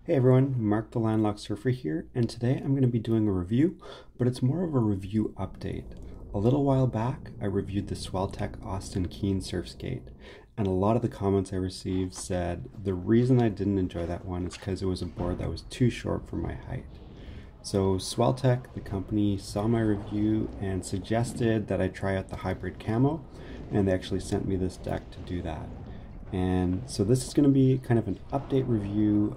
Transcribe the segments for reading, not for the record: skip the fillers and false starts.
Hey everyone, Mark the Landlocked Surfer here, and today I'm going to be doing a review, but it's more of a review update. A little while back, I reviewed the Swelltech Austin Keen SurfSkate, and a lot of the comments I received said the reason I didn't enjoy that one is because it was a board that was too short for my height. So Swelltech, the company, saw my review and suggested that I try out the Hybrid Camo, and they actually sent me this deck to do that. And so this is going to be kind of an update review.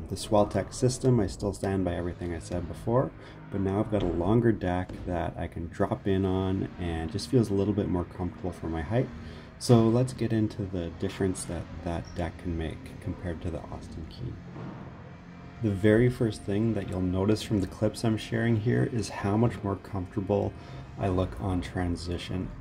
The Swelltech system, I still stand by everything I said before, but now I've got a longer deck that I can drop in on and just feels a little bit more comfortable for my height. So let's get into the difference that that deck can make compared to the Austin Keen. The very first thing that you'll notice from the clips I'm sharing here is how much more comfortable I look on transition.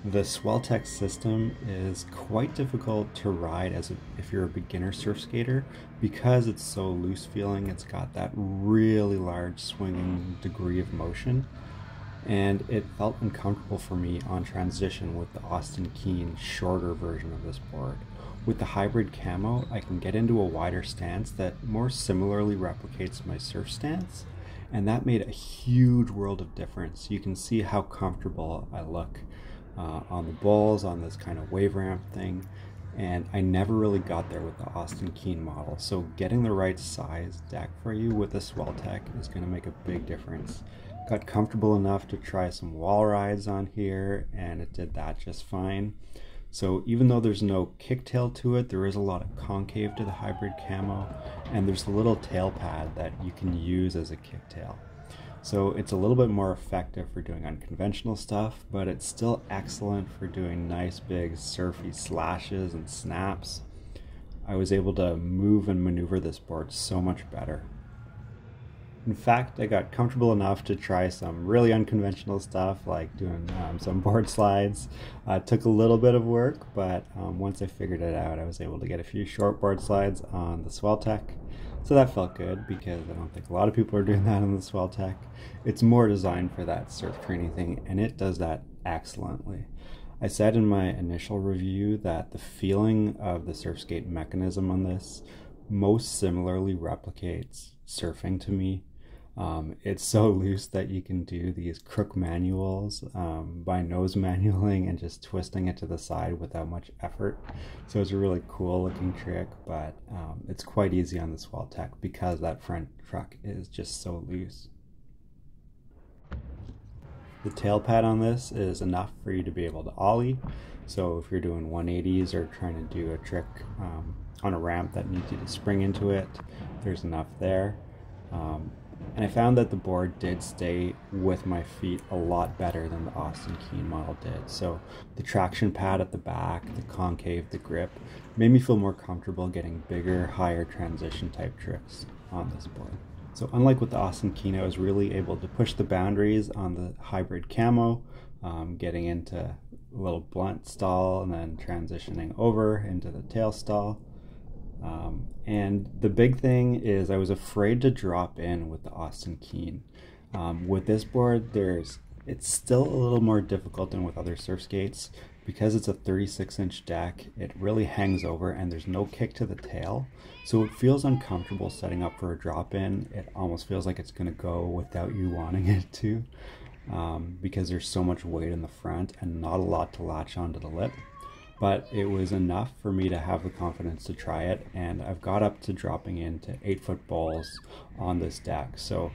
The Swelltech system is quite difficult to ride if you're a beginner surf skater because it's so loose feeling. It's got that really large swinging degree of motion, and it felt uncomfortable for me on transition with the Austin Keen shorter version of this board. With the Hybrid Camo, I can get into a wider stance that more similarly replicates my surf stance, and that made a huge world of difference. You can see how comfortable I look on the bowls, on this kind of wave ramp thing, and I never really got there with the Austin Keen model. So getting the right size deck for you with the Swelltech is going to make a big difference. Got comfortable enough to try some wall rides on here, and it did that just fine. So even though there's no kicktail to it, there is a lot of concave to the Hybrid Camo, and there's a little tail pad that you can use as a kicktail. So it's a little bit more effective for doing unconventional stuff, but it's still excellent for doing nice big surfy slashes and snaps. I was able to move and maneuver this board so much better. In fact, I got comfortable enough to try some really unconventional stuff like doing some board slides. It took a little bit of work, but once I figured it out, I was able to get a few short board slides on the Swelltech. So that felt good because I don't think a lot of people are doing that on the Swelltech. It's more designed for that surf training thing, and it does that excellently. I said in my initial review that the feeling of the SurfSkate mechanism on this most similarly replicates surfing to me. It's so loose that you can do these crook manuals by nose manualing and just twisting it to the side without much effort. So it's a really cool looking trick, but it's quite easy on the Swelltech because that front truck is just so loose. The tail pad on this is enough for you to be able to ollie. So if you're doing 180s or trying to do a trick on a ramp that needs you to spring into it, there's enough there. And I found that the board did stay with my feet a lot better than the Austin Keen model did. So the traction pad at the back, the concave, the grip, made me feel more comfortable getting bigger, higher transition type tricks on this board. So unlike with the Austin Keen, I was really able to push the boundaries on the Hybrid Camo, getting into a little blunt stall and then transitioning over into the tail stall. And the big thing is I was afraid to drop in with the Austin Keen. With this board, it's still a little more difficult than with other surf skates. Because it's a 36-inch deck, it really hangs over and there's no kick to the tail. So it feels uncomfortable setting up for a drop in. It almost feels like it's going to go without you wanting it to, because there's so much weight in the front and not a lot to latch onto the lip. But it was enough for me to have the confidence to try it, and I've got up to dropping into 8-foot bowls on this deck. So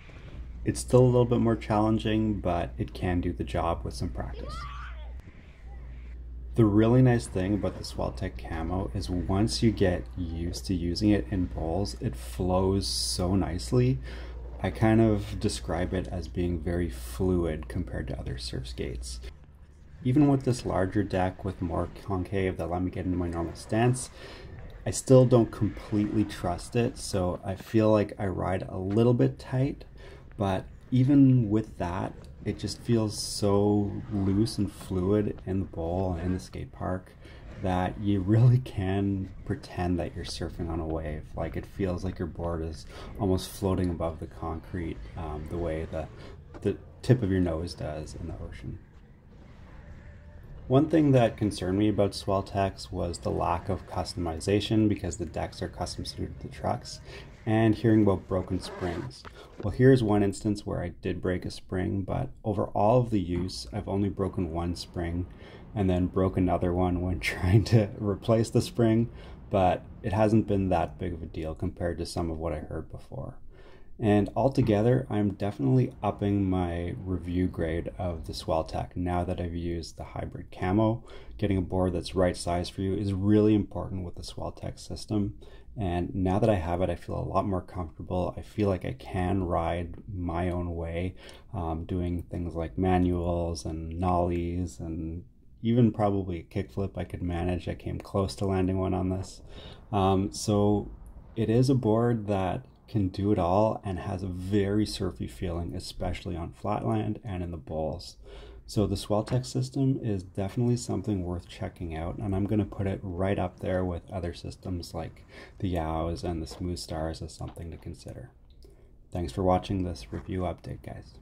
it's still a little bit more challenging, but it can do the job with some practice. The really nice thing about the Swelltech Camo is once you get used to using it in bowls, it flows so nicely. I kind of describe it as being very fluid compared to other surf skates. Even with this larger deck with more concave that let me get into my normal stance, I still don't completely trust it, so I feel like I ride a little bit tight, but even with that, it just feels so loose and fluid in the bowl and in the skate park that you really can pretend that you're surfing on a wave. Like, it feels like your board is almost floating above the concrete, the way the tip of your nose does in the ocean. One thing that concerned me about Swelltech was the lack of customization because the decks are custom suited to trucks, and hearing about broken springs. Well, here's one instance where I did break a spring, but over all of the use, I've only broken one spring and then broke another one when trying to replace the spring, but it hasn't been that big of a deal compared to some of what I heard before. And altogether, I'm definitely upping my review grade of the Swelltech now that I've used the Hybrid Camo. Getting a board that's right size for you is really important with the Swelltech system. And now that I have it, I feel a lot more comfortable. I feel like I can ride my own way, doing things like manuals and nollies and even probably a kickflip I could manage. I came close to landing one on this. So it is a board that can do it all and has a very surfy feeling, especially on flatland and in the bowls. So the Swelltech system is definitely something worth checking out, and I'm going to put it right up there with other systems like the Yows and the Smooth Stars as something to consider. Thanks for watching this review update, guys.